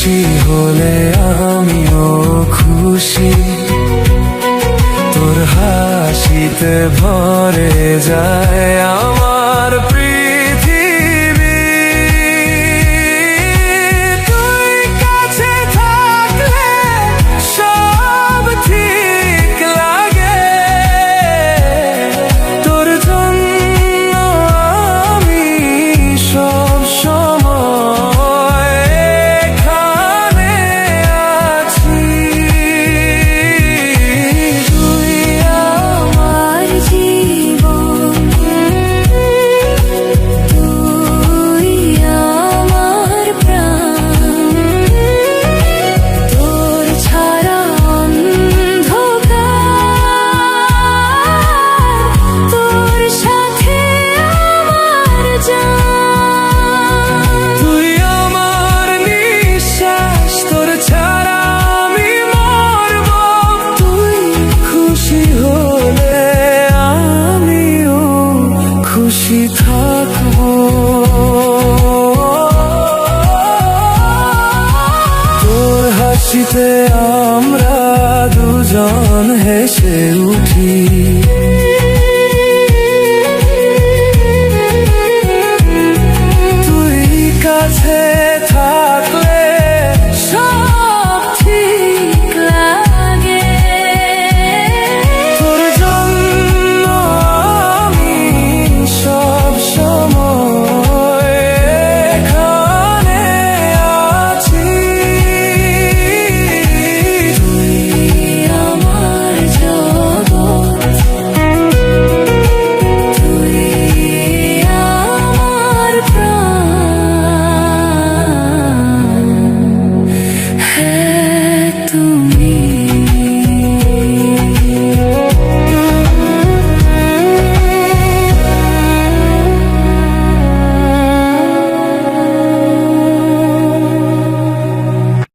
খুশি হলে আমিও খুশি, তোর হাসিতে ভরে যায় আমার পৃথিবী। তুই কাছে থাকলে সব ঠিক লাগে, তোর জন্য আমি সব সময় এখানে আছি। তুই আমার জীবন, তুই আমার প্রাণ, তোর ছাড়া অন্ধকার, তোর সাথে আমার জান। তুই আমার নিঃশ্বাস, তোর ছাড়া আমি মরব। তুই খুশি হলে আমিও খুশি থাকবো। তোর হাসিতে আমরা দুজন হেসে উঠি,